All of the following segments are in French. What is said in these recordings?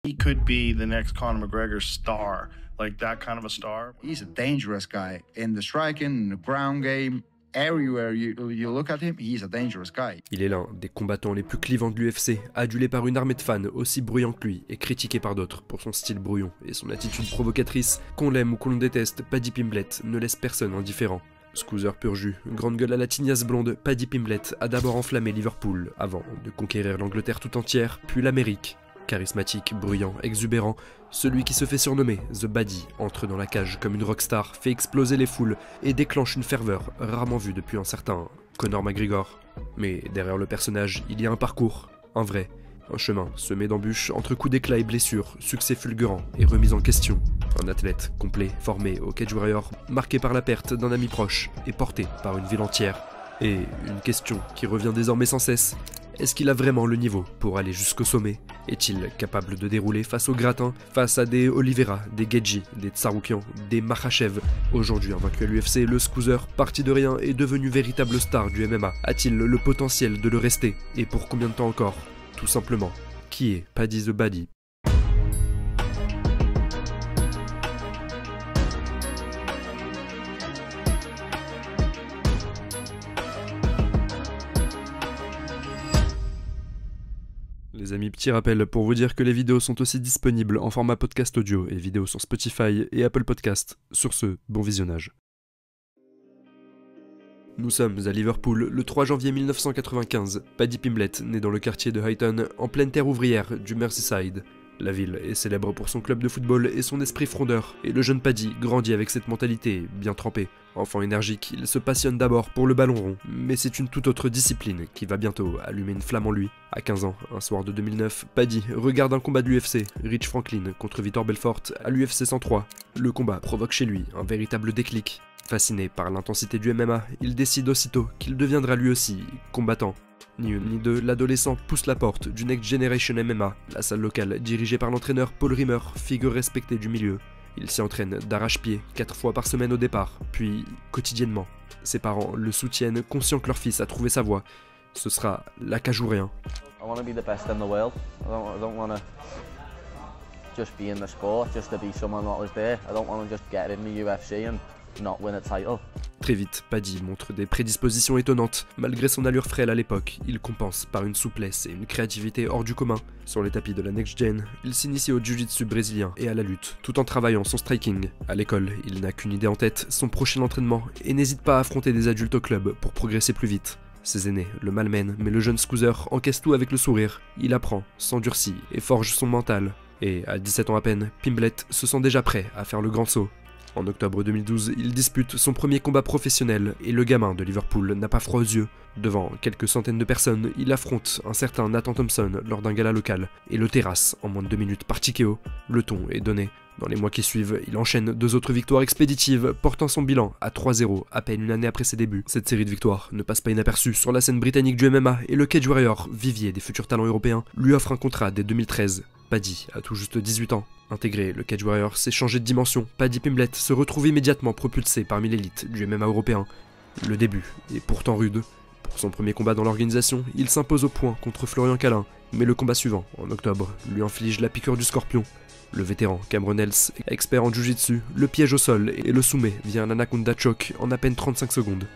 He could be the next Conor McGregor star, like that kind of a star. He's a dangerous guy in the striking, in the ground game. Everywhere you look at him, he's a dangerous guy. Il est l'un des combattants les plus clivants de l'UFC, adulé par une armée de fans aussi bruyants que lui et critiqué par d'autres pour son style brouillon et son attitude provocatrice. Qu'on l'aime ou qu'on le déteste, Paddy Pimblett ne laisse personne indifférent. Scoozer pur jus, grande gueule à la tignasse blonde, Paddy Pimblett a d'abord enflammé Liverpool avant de conquérir l'Angleterre tout entière, puis l'Amérique. Charismatique, bruyant, exubérant, celui qui se fait surnommer The Baddy entre dans la cage comme une rockstar, fait exploser les foules et déclenche une ferveur rarement vue depuis un certain Conor McGregor. Mais derrière le personnage, il y a un parcours, un vrai, un chemin semé d'embûches entre coups d'éclat et blessures, succès fulgurants et remise en question. Un athlète complet, formé au Cage Warrior, marqué par la perte d'un ami proche et porté par une ville entière. Et une question qui revient désormais sans cesse. Est-ce qu'il a vraiment le niveau pour aller jusqu'au sommet? Est-il capable de dérouler face aux gratins, face à des Oliveira, des Gaethje, des Tsarukyan, des Makhachev? Aujourd'hui invaincu à l'UFC, le Scoozer, parti de rien, est devenu véritable star du MMA. A-t-il le potentiel de le rester? Et pour combien de temps encore? Tout simplement, qui est Paddy the Baddy? Les amis, petit rappel pour vous dire que les vidéos sont aussi disponibles en format podcast audio et vidéo sur Spotify et Apple Podcast. Sur ce, bon visionnage. Nous sommes à Liverpool le 3 janvier 1995. Paddy Pimblett naît dans le quartier de Huyton, en pleine terre ouvrière du Merseyside. La ville est célèbre pour son club de football et son esprit frondeur, et le jeune Paddy grandit avec cette mentalité bien trempée. Enfant énergique, il se passionne d'abord pour le ballon rond, mais c'est une toute autre discipline qui va bientôt allumer une flamme en lui. À 15 ans, un soir de 2009, Paddy regarde un combat de l'UFC, Rich Franklin contre Vitor Belfort à l'UFC 103. Le combat provoque chez lui un véritable déclic. Fasciné par l'intensité du MMA, il décide aussitôt qu'il deviendra lui aussi combattant. Ni une ni deux, l'adolescent pousse la porte du Next Generation MMA, la salle locale dirigée par l'entraîneur Paul Rimmer, figure respectée du milieu. Il s'y entraîne d'arrache-pied 4 fois par semaine au départ, puis quotidiennement. Ses parents le soutiennent, conscients que leur fils a trouvé sa voie. Ce sera la cage ou rien. I want to be the best in the world. I don't want to just be in the sport just to be someone that was there. I don't want to just get in the UFC and not win a title. Très vite, Paddy montre des prédispositions étonnantes. Malgré son allure frêle à l'époque, il compense par une souplesse et une créativité hors du commun. Sur les tapis de la Next Gen, il s'initie au jiu-jitsu brésilien et à la lutte, tout en travaillant son striking. À l'école, il n'a qu'une idée en tête, son prochain entraînement, et n'hésite pas à affronter des adultes au club pour progresser plus vite. Ses aînés le malmènent, mais le jeune Scoozer encaisse tout avec le sourire. Il apprend, s'endurcit et forge son mental. Et à 17 ans à peine, Pimblett se sent déjà prêt à faire le grand saut. En octobre 2012, il dispute son premier combat professionnel et le gamin de Liverpool n'a pas froid aux yeux. Devant quelques centaines de personnes, il affronte un certain Nathan Thompson lors d'un gala local et le terrasse en moins de 2 minutes par TKO. Le ton est donné. Dans les mois qui suivent, il enchaîne 2 autres victoires expéditives, portant son bilan à 3-0 à peine une année après ses débuts. Cette série de victoires ne passe pas inaperçue sur la scène britannique du MMA et le Cage Warrior, vivier des futurs talents européens, lui offre un contrat dès 2013. Paddy a tout juste 18 ans. Intégré, le Cage Warrior s'est changé de dimension. Paddy Pimblett se retrouve immédiatement propulsé parmi l'élite du MMA européen. Le début est pourtant rude. Pour son premier combat dans l'organisation, il s'impose au point contre Florian Callin, mais le combat suivant, en octobre, lui inflige la piqûre du scorpion. Le vétéran Cameron Else, expert en jiu-jitsu, le piège au sol et le soumet via un anaconda choke en à peine 35 secondes.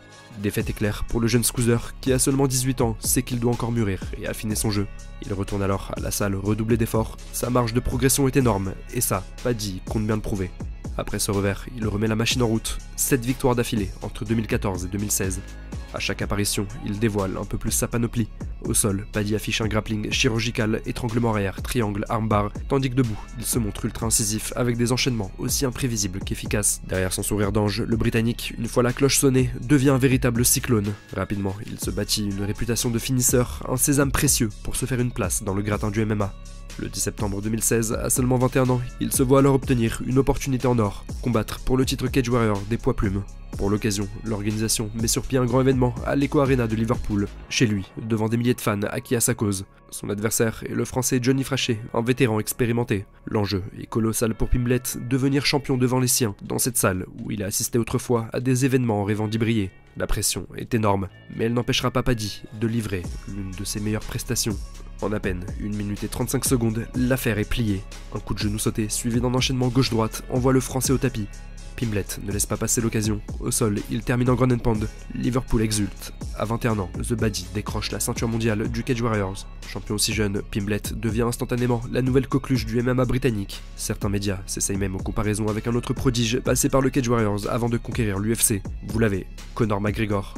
Défaite éclair pour le jeune Scoozer qui a seulement 18 ans, sait qu'il doit encore mûrir et affiner son jeu. Il retourne alors à la salle redoublé d'efforts, sa marge de progression est énorme, et ça, Paddy compte bien le prouver. Après ce revers, il remet la machine en route, 7 victoires d'affilée entre 2014 et 2016. À chaque apparition, il dévoile un peu plus sa panoplie. Au sol, Paddy affiche un grappling chirurgical, étranglement arrière, triangle, armbar, tandis que debout, il se montre ultra incisif avec des enchaînements aussi imprévisibles qu'efficaces. Derrière son sourire d'ange, le Britannique, une fois la cloche sonnée, devient un véritable cyclone. Rapidement, il se bâtit une réputation de finisseur, un sésame précieux pour se faire une place dans le gratin du MMA. Le 10 septembre 2016, à seulement 21 ans, il se voit alors obtenir une opportunité en or, combattre pour le titre Cage Warrior des poids plumes. Pour l'occasion, l'organisation met sur pied un grand événement à l'Echo Arena de Liverpool, chez lui, devant des milliers de fans acquis à sa cause. Son adversaire est le français Johnny Frachet, un vétéran expérimenté. L'enjeu est colossal pour Pimblett, devenir champion devant les siens, dans cette salle où il a assisté autrefois à des événements en rêvant d'y briller. La pression est énorme, mais elle n'empêchera pas Paddy de livrer l'une de ses meilleures prestations. En à peine 1 minute et 35 secondes, l'affaire est pliée. Un coup de genou sauté suivi d'un enchaînement gauche-droite envoie le Français au tapis. Pimblet ne laisse pas passer l'occasion. Au sol, il termine en ground and pound. Liverpool exulte. À 21 ans, The Baddy décroche la ceinture mondiale du Cage Warriors. Champion aussi jeune, Pimblet devient instantanément la nouvelle coqueluche du MMA britannique. Certains médias s'essayent même aux comparaisons avec un autre prodige passé par le Cage Warriors avant de conquérir l'UFC. Vous l'avez, Conor McGregor.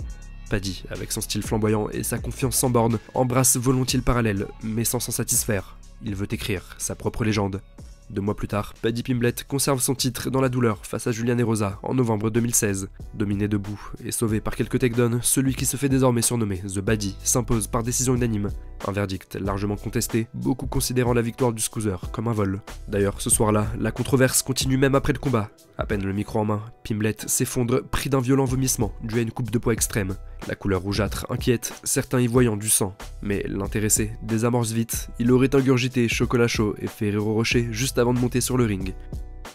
Paddy, avec son style flamboyant et sa confiance sans borne, embrasse volontiers le parallèle, mais sans s'en satisfaire. Il veut écrire sa propre légende. 2 mois plus tard, Paddy Pimblett conserve son titre dans la douleur face à Julian Erosa en novembre 2016. Dominé debout et sauvé par quelques takedowns, celui qui se fait désormais surnommer The Baddy s'impose par décision unanime. Un verdict largement contesté, beaucoup considérant la victoire du Scoozer comme un vol. D'ailleurs, ce soir-là, la controverse continue même après le combat. À peine le micro en main, Pimblett s'effondre pris d'un violent vomissement dû à une coupe de poids extrême. La couleur rougeâtre inquiète, certains y voyant du sang. Mais l'intéressé désamorce vite, il aurait ingurgité chocolat chaud et Ferrero Rocher juste avant de monter sur le ring.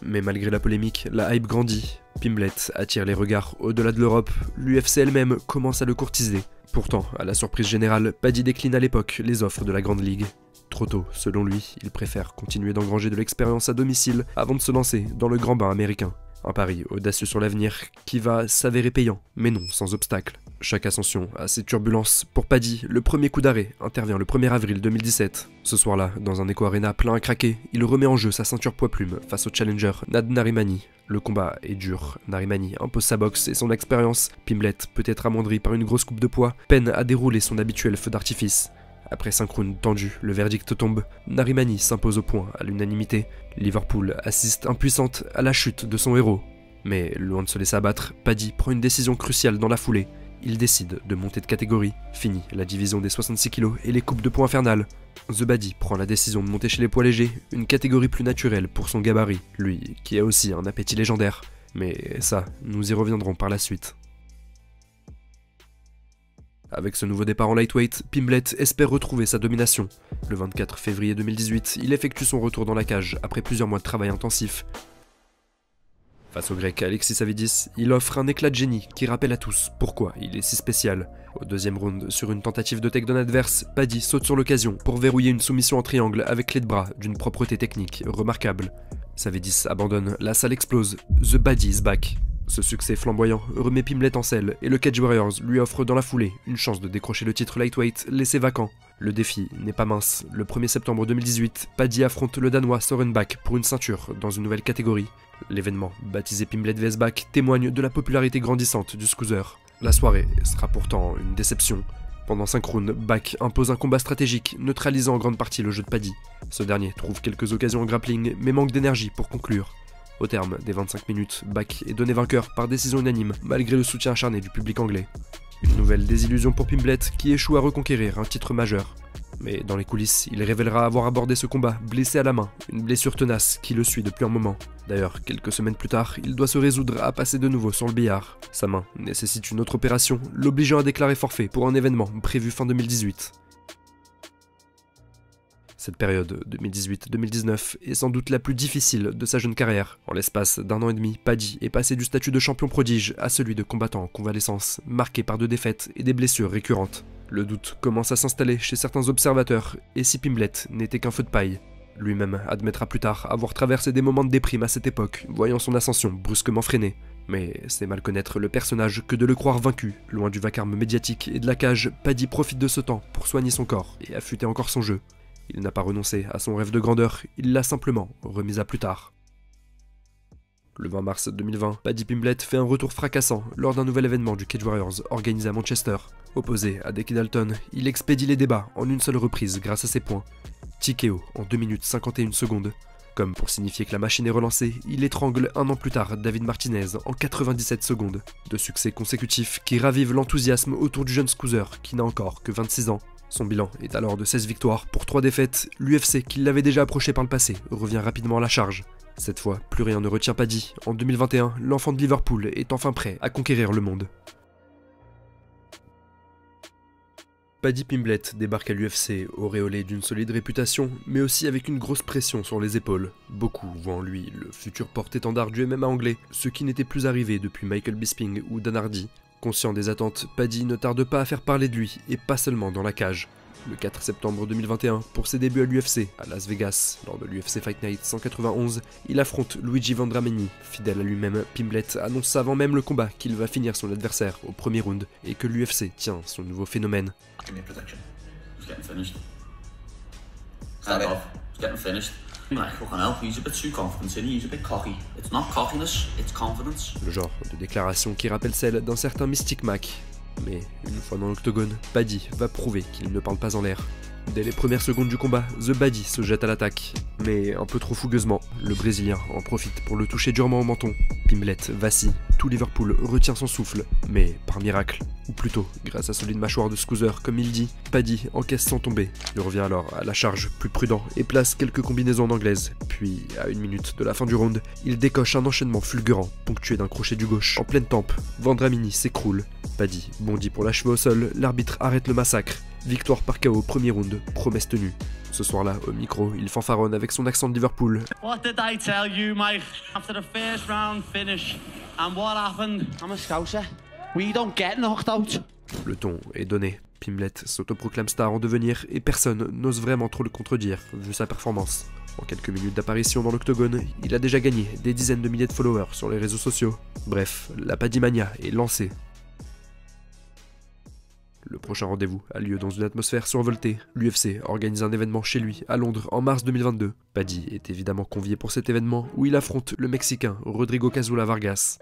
Mais malgré la polémique, la hype grandit. Pimblett attire les regards au-delà de l'Europe, l'UFC elle-même commence à le courtiser. Pourtant, à la surprise générale, Paddy décline à l'époque les offres de la Grande Ligue. Trop tôt, selon lui, il préfère continuer d'engranger de l'expérience à domicile avant de se lancer dans le grand bain américain. Un pari audacieux sur l'avenir qui va s'avérer payant, mais non sans obstacle. Chaque ascension a ses turbulences. Pour Paddy, le premier coup d'arrêt intervient le 1er avril 2017. Ce soir-là, dans un Echo Arena plein à craquer, il remet en jeu sa ceinture poids-plume face au challenger Nad Narimani. Le combat est dur, Narimani impose sa boxe et son expérience. Pimblett, peut-être amoindri par une grosse coupe de poids, peine à dérouler son habituel feu d'artifice. Après 5 rounds tendus, le verdict tombe. Narimani s'impose au point à l'unanimité. Liverpool assiste impuissante à la chute de son héros. Mais loin de se laisser abattre, Paddy prend une décision cruciale dans la foulée. Il décide de monter de catégorie. Fini la division des 66 kg et les coupes de poids infernales. The Baddy prend la décision de monter chez les poids légers, une catégorie plus naturelle pour son gabarit, lui qui a aussi un appétit légendaire. Mais ça, nous y reviendrons par la suite. Avec ce nouveau départ en lightweight, Pimblett espère retrouver sa domination. Le 24 février 2018, il effectue son retour dans la cage après plusieurs mois de travail intensif. Face au grec Alexis Savidis, il offre un éclat de génie qui rappelle à tous pourquoi il est si spécial. Au deuxième round, sur une tentative de takedown adverse, Paddy saute sur l'occasion pour verrouiller une soumission en triangle avec clé de bras d'une propreté technique remarquable. Savidis abandonne, la salle explose, The Baddy is back. Ce succès flamboyant remet Pimblett en selle et le Cage Warriors lui offre dans la foulée une chance de décrocher le titre lightweight laissé vacant. Le défi n'est pas mince. Le 1er septembre 2018, Paddy affronte le Danois Søren Bak pour une ceinture dans une nouvelle catégorie. L'événement, baptisé Pimblett vs Bak, témoigne de la popularité grandissante du Scoozer. La soirée sera pourtant une déception. Pendant 5 rounds, Bak impose un combat stratégique, neutralisant en grande partie le jeu de Paddy. Ce dernier trouve quelques occasions en grappling, mais manque d'énergie pour conclure. Au terme des 25 minutes, Bak est donné vainqueur par décision unanime, malgré le soutien acharné du public anglais. Une nouvelle désillusion pour Pimblett, qui échoue à reconquérir un titre majeur. Mais dans les coulisses, il révélera avoir abordé ce combat blessé à la main, une blessure tenace qui le suit depuis un moment. D'ailleurs, quelques semaines plus tard, il doit se résoudre à passer de nouveau sur le billard. Sa main nécessite une autre opération, l'obligeant à déclarer forfait pour un événement prévu fin 2018. Cette période 2018-2019 est sans doute la plus difficile de sa jeune carrière. En l'espace d'1 an et demi, Paddy est passé du statut de champion prodige à celui de combattant en convalescence, marqué par 2 défaites et des blessures récurrentes. Le doute commence à s'installer chez certains observateurs, et si Pimblett n'était qu'un feu de paille. Lui-même admettra plus tard avoir traversé des moments de déprime à cette époque, voyant son ascension brusquement freinée. Mais c'est mal connaître le personnage que de le croire vaincu. Loin du vacarme médiatique et de la cage, Paddy profite de ce temps pour soigner son corps et affûter encore son jeu. Il n'a pas renoncé à son rêve de grandeur, il l'a simplement remis à plus tard. Le 20 mars 2020, Paddy Pimblett fait un retour fracassant lors d'un nouvel événement du Cage Warriors organisé à Manchester. Opposé à Deke Dalton, il expédie les débats en une seule reprise grâce à ses points. TKO en 2 minutes 51 secondes. Comme pour signifier que la machine est relancée, il étrangle 1 an plus tard David Martinez en 97 secondes. 2 succès consécutifs qui ravivent l'enthousiasme autour du jeune Scoozer qui n'a encore que 26 ans. Son bilan est alors de 16 victoires pour 3 défaites. L'UFC, qui l'avait déjà approché par le passé, revient rapidement à la charge. Cette fois, plus rien ne retient Paddy. En 2021, l'enfant de Liverpool est enfin prêt à conquérir le monde. Paddy Pimblett débarque à l'UFC auréolé d'une solide réputation, mais aussi avec une grosse pression sur les épaules. Beaucoup voient en lui le futur porte-étendard du MMA anglais, ce qui n'était plus arrivé depuis Michael Bisping ou Dan Hardy. Conscient des attentes, Paddy ne tarde pas à faire parler de lui, et pas seulement dans la cage. le 4 septembre 2021, pour ses débuts à l'UFC, à Las Vegas, lors de l'UFC Fight Night 191, il affronte Luigi Vendramini. Fidèle à lui-même, Pimblett annonce avant même le combat qu'il va finir son adversaire au premier round et que l'UFC tient son nouveau phénomène. Give me a prediction. He's getting finished. Start off. He's getting finished. Like, fucking hell, he's a bit too confident in it, he's a bit cocky. It's not cockiness, it's confidence. Le genre de déclaration qui rappelle celle d'un certain Mystic Mac. Mais une fois dans l'octogone, Paddy va prouver qu'il ne parle pas en l'air. Dès les premières secondes du combat, The Baddy se jette à l'attaque, mais un peu trop fougueusement, le Brésilien en profite pour le toucher durement au menton. Pimblett vacille, tout Liverpool retient son souffle, mais par miracle, ou plutôt grâce à solide mâchoire de Scoozer comme il dit, Paddy encaisse sans tomber. Il revient alors à la charge, plus prudent, et place quelques combinaisons en anglaise. Puis, à 1 minute de la fin du round, il décoche un enchaînement fulgurant, ponctué d'un crochet du gauche en pleine tempe. Vendramini s'écroule. Paddy bondit pour l'achever au sol, l'arbitre arrête le massacre. Victoire par KO au premier round, promesse tenue. Ce soir-là, au micro, il fanfaronne avec son accent de Liverpool. What did I tell you, mate? After the first round finish, and what happened? I'm a Scouser. We don't get knocked out. Le ton est donné. Pimblett s'autoproclame star en devenir et personne n'ose vraiment trop le contredire, vu sa performance. En quelques minutes d'apparition dans l'octogone, il a déjà gagné des dizaines de milliers de followers sur les réseaux sociaux. Bref, la Paddymania est lancée. Le prochain rendez-vous a lieu dans une atmosphère survoltée. L'UFC organise un événement chez lui, à Londres, en mars 2022. Paddy est évidemment convié pour cet événement, où il affronte le Mexicain Rodrigo Cazula Vargas.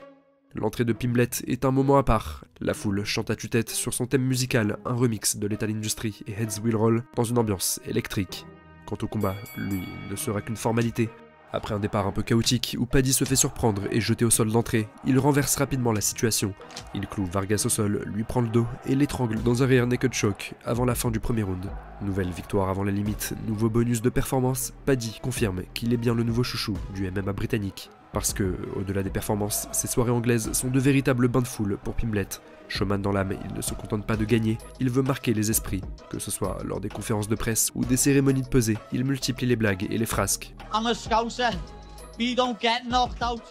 L'entrée de Pimblett est un moment à part. La foule chante à tue-tête sur son thème musical, un remix de Lethal Industries et Heads Will Roll, dans une ambiance électrique. Quant au combat, lui, ne sera qu'une formalité. Après un départ un peu chaotique où Paddy se fait surprendre et jeter au sol d'entrée, il renverse rapidement la situation. Il cloue Vargas au sol, lui prend le dos et l'étrangle dans un rear naked choke avant la fin du premier round. Nouvelle victoire avant la limite, nouveau bonus de performance, Paddy confirme qu'il est bien le nouveau chouchou du MMA britannique. Parce que, au-delà des performances, ces soirées anglaises sont de véritables bains de foule pour Pimblett. Showman dans l'âme, il ne se contente pas de gagner, il veut marquer les esprits. Que ce soit lors des conférences de presse ou des cérémonies de pesée, il multiplie les blagues et les frasques. I'm a Scouser. We don't get knocked out.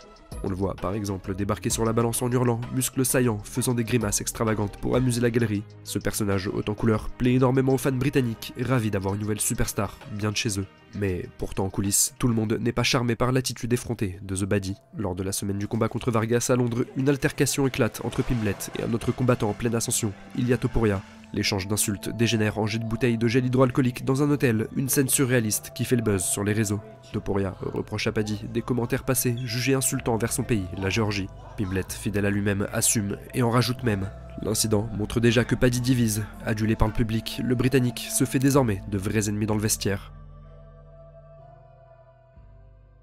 On le voit par exemple débarquer sur la balance en hurlant, muscles saillants, faisant des grimaces extravagantes pour amuser la galerie. Ce personnage haut en couleur plaît énormément aux fans britanniques, ravis d'avoir une nouvelle superstar, bien de chez eux. Mais pourtant en coulisses, tout le monde n'est pas charmé par l'attitude effrontée de The Baddy. Lors de la semaine du combat contre Vargas à Londres, une altercation éclate entre Pimblett et un autre combattant en pleine ascension, Ilia Topuria. L'échange d'insultes dégénère en jet de bouteilles de gel hydroalcoolique dans un hôtel, une scène surréaliste qui fait le buzz sur les réseaux. Topuria reproche à Paddy des commentaires passés jugés insultants envers son pays, la Géorgie. Pimblett, fidèle à lui-même, assume et en rajoute même. L'incident montre déjà que Paddy divise. Adulé par le public, le Britannique se fait désormais de vrais ennemis dans le vestiaire.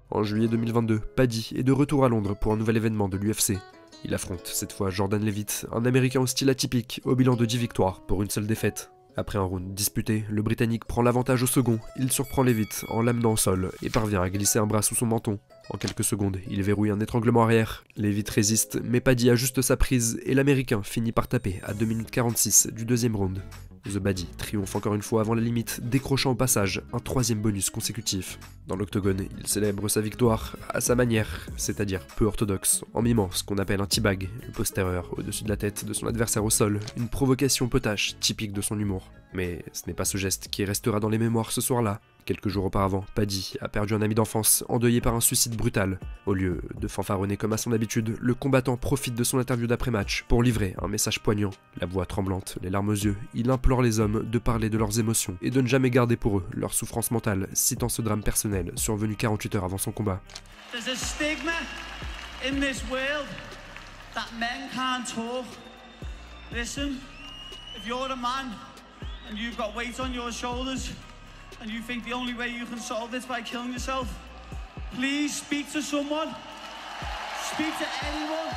En juillet 2022, Paddy est de retour à Londres pour un nouvel événement de l'UFC. Il affronte cette fois Jordan Levitt, un Américain au style atypique, au bilan de 10 victoires pour une seule défaite. Après un round disputé, le Britannique prend l'avantage au second, il surprend Levitt en l'amenant au sol et parvient à glisser un bras sous son menton. En quelques secondes, il verrouille un étranglement arrière. Levitt résiste, mais Paddy ajuste sa prise et l'Américain finit par taper à 2 minutes 46 du deuxième round. The Baddy triomphe encore une fois avant la limite, décrochant au passage un troisième bonus consécutif. Dans l'octogone, il célèbre sa victoire à sa manière, c'est-à-dire peu orthodoxe, en mimant ce qu'on appelle un teabag, le postérieur au-dessus de la tête de son adversaire au sol, une provocation potache typique de son humour. Mais ce n'est pas ce geste qui restera dans les mémoires ce soir-là. Quelques jours auparavant, Paddy a perdu un ami d'enfance, endeuillé par un suicide brutal. Au lieu de fanfaronner comme à son habitude, le combattant profite de son interview d'après-match pour livrer un message poignant. La voix tremblante, les larmes aux yeux, il implore les hommes de parler de leurs émotions et de ne jamais garder pour eux leur souffrance mentale, citant ce drame personnel survenu 48 heures avant son combat. There's a stigma in this world that men can't talk. Listen, if you're a man and you've got weight on your shoulders and you think the only way you can solve this by killing yourself, please speak to someone. Speak to anyone.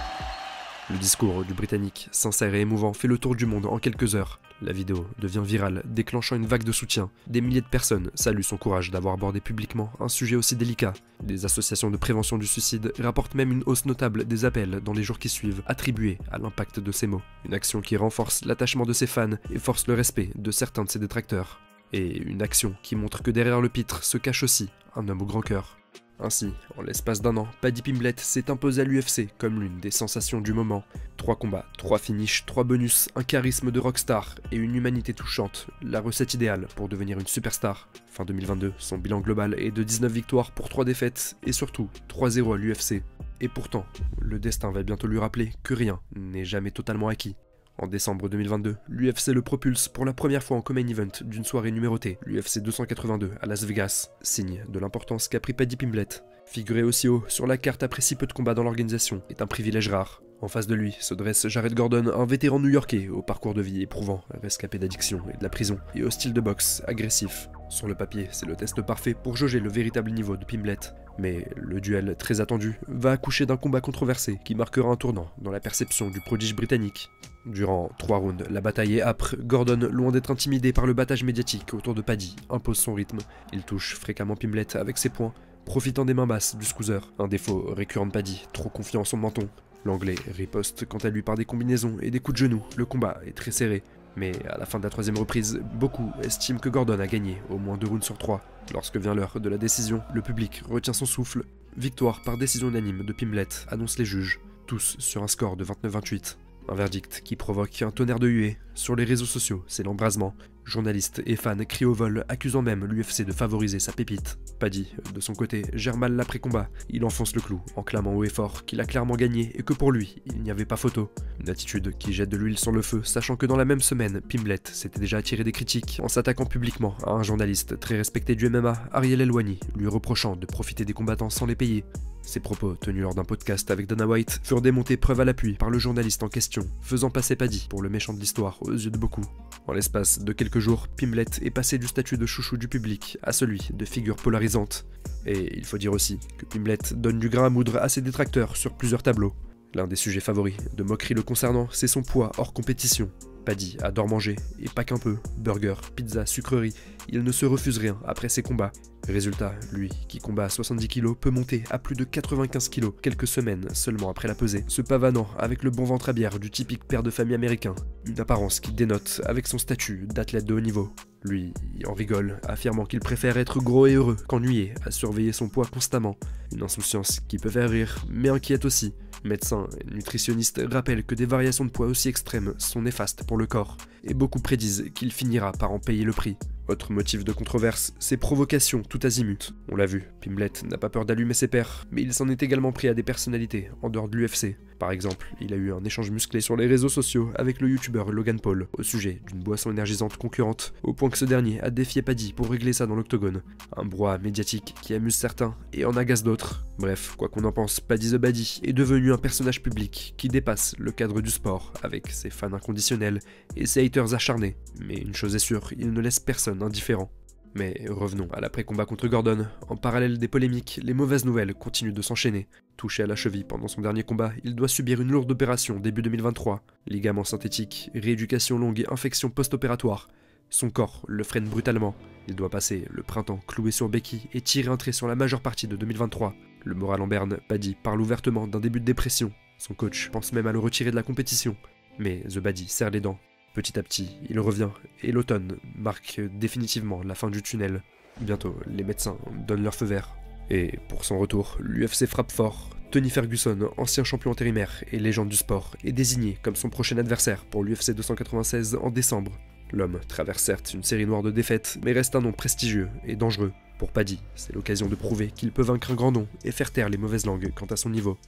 Le discours du Britannique, sincère et émouvant, fait le tour du monde en quelques heures. La vidéo devient virale, déclenchant une vague de soutien. Des milliers de personnes saluent son courage d'avoir abordé publiquement un sujet aussi délicat. Des associations de prévention du suicide rapportent même une hausse notable des appels dans les jours qui suivent, attribués à l'impact de ces mots. Une action qui renforce l'attachement de ses fans et force le respect de certains de ses détracteurs. Et une action qui montre que derrière le pitre se cache aussi un homme au grand cœur. Ainsi, en l'espace d'un an, Paddy Pimblett s'est imposé à l'UFC comme l'une des sensations du moment. 3 combats, 3 finishes, 3 bonus, un charisme de rockstar et une humanité touchante, la recette idéale pour devenir une superstar. Fin 2022, son bilan global est de 19 victoires pour 3 défaites et surtout 3-0 à l'UFC. Et pourtant, le destin va bientôt lui rappeler que rien n'est jamais totalement acquis. En décembre 2022, l'UFC le propulse pour la première fois en co-main event d'une soirée numérotée, l'UFC 282 à Las Vegas, signe de l'importance qu'a pris Paddy Pimblett. Figurer aussi haut sur la carte après si peu de combats dans l'organisation est un privilège rare. En face de lui se dresse Jared Gordon, un vétéran new-yorkais au parcours de vie éprouvant, rescapé d'addiction et de la prison, et au style de boxe agressif. Sur le papier, c'est le test parfait pour jauger le véritable niveau de Pimblett. Mais le duel très attendu va accoucher d'un combat controversé qui marquera un tournant dans la perception du prodige britannique. Durant 3 rounds, la bataille est âpre. Gordon, loin d'être intimidé par le battage médiatique autour de Paddy, impose son rythme. Il touche fréquemment Pimblett avec ses poings, profitant des mains basses du Scoozer, un défaut récurrent de Paddy, trop confiant en son menton. L'anglais riposte quant à lui par des combinaisons et des coups de genoux. Le combat est très serré. Mais à la fin de la 3e reprise, beaucoup estiment que Gordon a gagné au moins 2 rounds sur 3. Lorsque vient l'heure de la décision, le public retient son souffle. Victoire par décision unanime de Pimblett, annoncent les juges, tous sur un score de 29-28. Un verdict qui provoque un tonnerre de huées. Sur les réseaux sociaux, c'est l'embrasement. Journalistes et fans crient au vol, accusant même l'UFC de favoriser sa pépite. Paddy, de son côté, gère mal l'après-combat. Il enfonce le clou en clamant haut et fort qu'il a clairement gagné et que pour lui, il n'y avait pas photo. Une attitude qui jette de l'huile sur le feu, sachant que dans la même semaine, Pimblett s'était déjà attiré des critiques en s'attaquant publiquement à un journaliste très respecté du MMA, Ariel Helwani, lui reprochant de profiter des combattants sans les payer. Ces propos, tenus lors d'un podcast avec Dana White, furent démontés preuve à l'appui par le journaliste en question, faisant passer Paddy pour le méchant de l'histoire aux yeux de beaucoup. En l'espace de quelques jours, Pimblett est passé du statut de chouchou du public à celui de figure polarisante. Et il faut dire aussi que Pimblett donne du grain à moudre à ses détracteurs sur plusieurs tableaux. L'un des sujets favoris de moquerie le concernant, c'est son poids hors compétition. Paddy adore manger, et pas qu'un peu, burger, pizza, sucreries, il ne se refuse rien après ses combats. Résultat, lui, qui combat à 70 kg, peut monter à plus de 95 kg quelques semaines seulement après la pesée, se pavanant avec le bon ventre à bière du typique père de famille américain, une apparence qui dénote avec son statut d'athlète de haut niveau. Lui en rigole, affirmant qu'il préfère être gros et heureux qu'ennuyé à surveiller son poids constamment. Une insouciance qui peut faire rire, mais inquiète aussi. Médecins et nutritionnistes rappellent que des variations de poids aussi extrêmes sont néfastes pour le corps, et beaucoup prédisent qu'il finira par en payer le prix. Autre motif de controverse, ses provocations tout azimut. On l'a vu, Pimblett n'a pas peur d'allumer ses pairs, mais il s'en est également pris à des personnalités en dehors de l'UFC. Par exemple, il a eu un échange musclé sur les réseaux sociaux avec le youtubeur Logan Paul au sujet d'une boisson énergisante concurrente, au point que ce dernier a défié Paddy pour régler ça dans l'octogone. Un brouhaha médiatique qui amuse certains et en agace d'autres. Bref, quoi qu'on en pense, Paddy the Baddy est devenu un personnage public qui dépasse le cadre du sport avec ses fans inconditionnels et ses haters acharnés. Mais une chose est sûre, il ne laisse personne indifférent. Mais revenons à l'après-combat contre Gordon. En parallèle des polémiques, les mauvaises nouvelles continuent de s'enchaîner. Touché à la cheville pendant son dernier combat, il doit subir une lourde opération début 2023. Ligaments synthétiques, rééducation longue et infection post-opératoire. Son corps le freine brutalement. Il doit passer le printemps cloué sur béquille et tirer un trait sur la majeure partie de 2023. Le moral en berne, Paddy parle ouvertement d'un début de dépression. Son coach pense même à le retirer de la compétition. Mais The Baddy serre les dents. Petit à petit, il revient, et l'automne marque définitivement la fin du tunnel. Bientôt, les médecins donnent leur feu vert. Et pour son retour, l'UFC frappe fort. Tony Ferguson, ancien champion intérimaire et légende du sport, est désigné comme son prochain adversaire pour l'UFC 296 en décembre. L'homme traverse certes une série noire de défaites, mais reste un nom prestigieux et dangereux. Pour Paddy, c'est l'occasion de prouver qu'il peut vaincre un grand nom et faire taire les mauvaises langues quant à son niveau.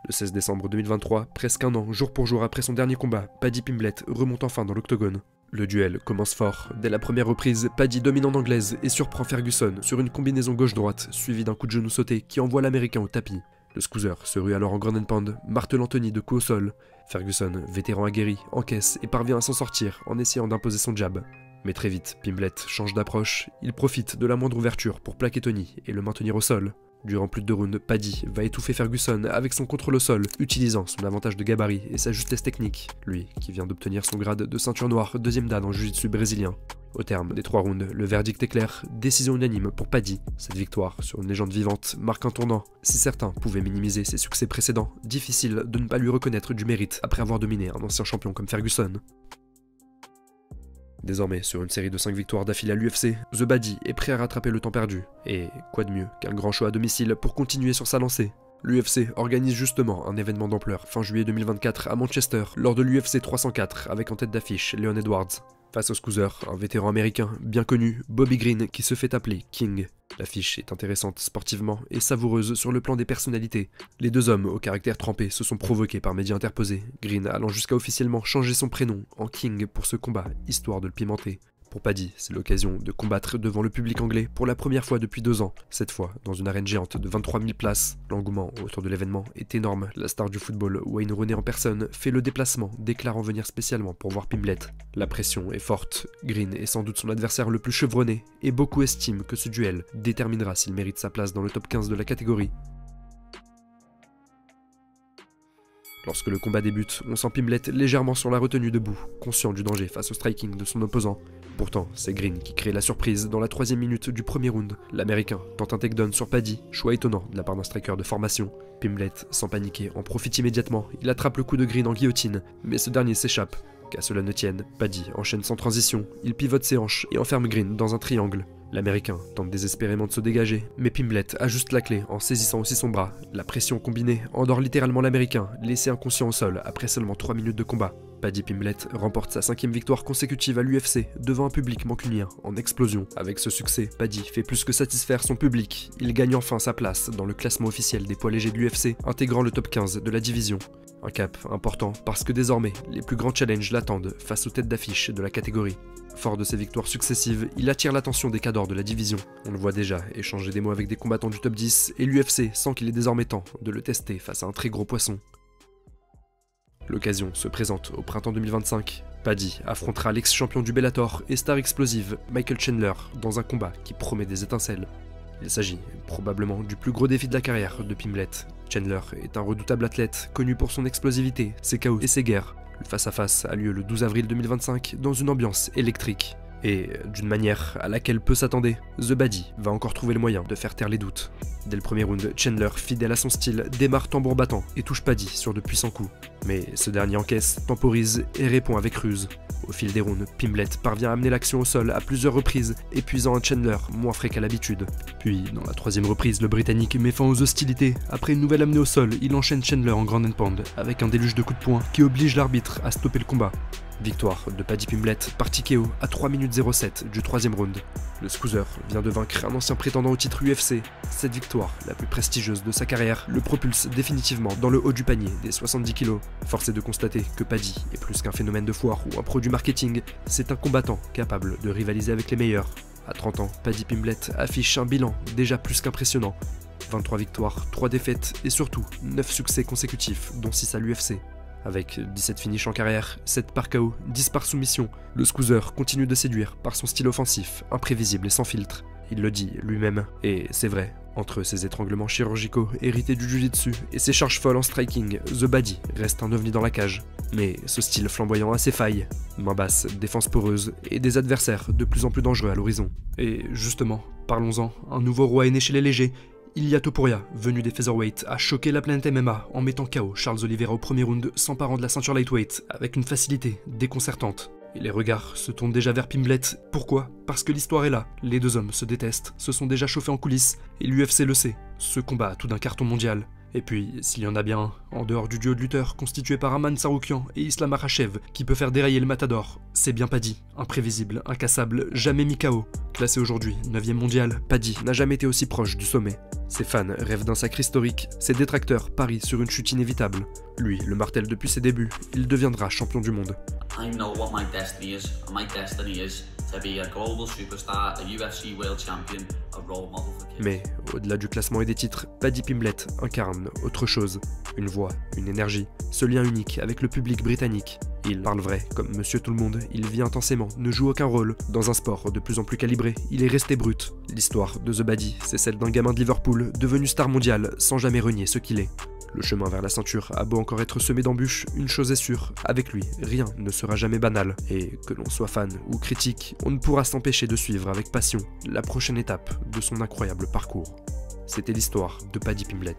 Le 16 décembre 2023, presque un an, jour pour jour après son dernier combat, Paddy Pimblett remonte enfin dans l'octogone. Le duel commence fort. Dès la première reprise, Paddy domine en anglaise et surprend Ferguson sur une combinaison gauche-droite, suivie d'un coup de genou sauté qui envoie l'américain au tapis. Le Scoozer se rue alors en ground and pound, martelant Tony de coups au sol. Ferguson, vétéran aguerri, encaisse et parvient à s'en sortir en essayant d'imposer son jab. Mais très vite, Pimblett change d'approche, il profite de la moindre ouverture pour plaquer Tony et le maintenir au sol. Durant plus de 2 rounds, Paddy va étouffer Ferguson avec son contrôle au sol, utilisant son avantage de gabarit et sa justesse technique, lui qui vient d'obtenir son grade de ceinture noire 2e dan en jiu-jitsu brésilien. Au terme des 3 rounds, le verdict est clair, décision unanime pour Paddy. Cette victoire sur une légende vivante marque un tournant. Si certains pouvaient minimiser ses succès précédents, difficile de ne pas lui reconnaître du mérite après avoir dominé un ancien champion comme Ferguson. Désormais, sur une série de 5 victoires d'affilée à l'UFC, The Baddy est prêt à rattraper le temps perdu. Et quoi de mieux qu'un grand show à domicile pour continuer sur sa lancée? L'UFC organise justement un événement d'ampleur fin juillet 2024 à Manchester lors de l'UFC 304 avec en tête d'affiche Leon Edwards. Face au Scoozer, un vétéran américain bien connu, Bobby Green, qui se fait appeler King. L'affiche est intéressante sportivement et savoureuse sur le plan des personnalités. Les deux hommes au caractère trempé se sont provoqués par médias interposés, Green allant jusqu'à officiellement changer son prénom en King pour ce combat, histoire de le pimenter. Pour Paddy, c'est l'occasion de combattre devant le public anglais pour la première fois depuis 2 ans, cette fois dans une arène géante de 23 000 places. L'engouement autour de l'événement est énorme, la star du football, Wayne Rooney en personne, fait le déplacement, déclarant venir spécialement pour voir Pimblet. La pression est forte, Green est sans doute son adversaire le plus chevronné, et beaucoup estiment que ce duel déterminera s'il mérite sa place dans le top 15 de la catégorie. Lorsque le combat débute, on sent Pimblet légèrement sur la retenue debout, conscient du danger face au striking de son opposant. Pourtant, c'est Green qui crée la surprise dans la 3e minute du premier round. L'Américain tente un takedown sur Paddy, choix étonnant de la part d'un striker de formation. Pimblet, sans paniquer, en profite immédiatement, il attrape le coup de Green en guillotine, mais ce dernier s'échappe. Qu'à cela ne tienne, Paddy enchaîne sans transition, il pivote ses hanches et enferme Green dans un triangle. L'Américain tente désespérément de se dégager, mais Pimblet ajuste la clé en saisissant aussi son bras. La pression combinée endort littéralement l'Américain, laissé inconscient au sol après seulement 3 minutes de combat. Paddy Pimblet remporte sa 5e victoire consécutive à l'UFC devant un public mancunien en explosion. Avec ce succès, Paddy fait plus que satisfaire son public. Il gagne enfin sa place dans le classement officiel des poids légers de l'UFC, intégrant le top 15 de la division. Un cap important parce que désormais, les plus grands challenges l'attendent face aux têtes d'affiche de la catégorie. Fort de ses victoires successives, il attire l'attention des cadors de la division. On le voit déjà échanger des mots avec des combattants du top 10 et l'UFC sent qu'il est désormais temps de le tester face à un très gros poisson. L'occasion se présente au printemps 2025. Paddy affrontera l'ex-champion du Bellator et star explosive Michael Chandler dans un combat qui promet des étincelles. Il s'agit probablement du plus gros défi de la carrière de Pimblet. Chandler est un redoutable athlète connu pour son explosivité, ses chaos et ses guerres. Le face-à-face a lieu le 12 avril 2025 dans une ambiance électrique. Et d'une manière à laquelle peu s'attendaient, The Baddy va encore trouver le moyen de faire taire les doutes. Dès le premier round, Chandler, fidèle à son style, démarre tambour battant et touche Paddy sur de puissants coups. Mais ce dernier encaisse, temporise et répond avec ruse. Au fil des rounds, Pimblet parvient à amener l'action au sol à plusieurs reprises, épuisant un Chandler moins frais qu'à l'habitude. Puis, dans la 3e reprise, le Britannique met fin aux hostilités. Après une nouvelle amenée au sol, il enchaîne Chandler en ground and pound, avec un déluge de coups de poing qui oblige l'arbitre à stopper le combat. Victoire de Paddy Pimblet par TKO à 3 minutes 07 du 3e round. Le Scoozer vient de vaincre un ancien prétendant au titre UFC. Cette victoire, la plus prestigieuse de sa carrière, le propulse définitivement dans le haut du panier des 70 kg. Force est de constater que Paddy est plus qu'un phénomène de foire ou un produit marketing, c'est un combattant capable de rivaliser avec les meilleurs. À 30 ans, Paddy Pimblet affiche un bilan déjà plus qu'impressionnant. 23 victoires, 3 défaites et surtout 9 succès consécutifs, dont 6 à l'UFC. Avec 17 finishes en carrière, 7 par KO, 10 par soumission, le Scoozer continue de séduire par son style offensif, imprévisible et sans filtre. Il le dit lui-même, et c'est vrai, entre ses étranglements chirurgicaux hérités du jiu-jitsu et ses charges folles en striking, The Baddy reste un ovni dans la cage. Mais ce style flamboyant a ses failles, main basse, défense poreuse et des adversaires de plus en plus dangereux à l'horizon. Et justement, parlons-en, un nouveau roi est né chez les légers. Ilia Topuria, venu des featherweight, a choqué la planète MMA en mettant KO Charles Oliveira au premier round, s'emparant de la ceinture lightweight avec une facilité déconcertante. Et les regards se tournent déjà vers Pimblet. Pourquoi? Parce que l'histoire est là. Les deux hommes se détestent, se sont déjà chauffés en coulisses, et l'UFC le sait. Ce combat a tout d'un carton mondial. Et puis, s'il y en a bien un, en dehors du duo de lutteurs constitué par Aman Saroukian et Islam Makhachev, qui peut faire dérailler le Matador, c'est bien Paddy. Imprévisible, incassable, jamais mis KO. Classé aujourd'hui 9e mondial, Paddy n'a jamais été aussi proche du sommet. Ses fans rêvent d'un sacre historique, ses détracteurs parient sur une chute inévitable. Lui le martèle depuis ses débuts, il deviendra champion du monde. I know what my destiny is, and my destiny is to be a global superstar, a UFC world champion, a role model for kids. Mais, au-delà du classement et des titres, Paddy Pimblet incarne autre chose. Une voix, une énergie, ce lien unique avec le public britannique. Il parle vrai, comme Monsieur Tout-le-Monde, il vit intensément, ne joue aucun rôle. Dans un sport de plus en plus calibré, il est resté brut. L'histoire de The Baddy, c'est celle d'un gamin de Liverpool, devenu star mondial, sans jamais renier ce qu'il est. Le chemin vers la ceinture a beau encore être semé d'embûches, une chose est sûre, avec lui, rien ne sera jamais banal. Et que l'on soit fan ou critique, on ne pourra s'empêcher de suivre avec passion la prochaine étape de son incroyable parcours. C'était l'histoire de Paddy Pimblet.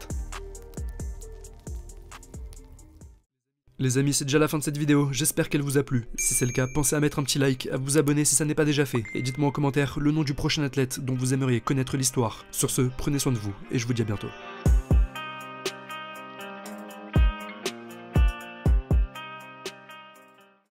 Les amis, c'est déjà la fin de cette vidéo, j'espère qu'elle vous a plu. Si c'est le cas, pensez à mettre un petit like, à vous abonner si ça n'est pas déjà fait, et dites-moi en commentaire le nom du prochain athlète dont vous aimeriez connaître l'histoire. Sur ce, prenez soin de vous, et je vous dis à bientôt.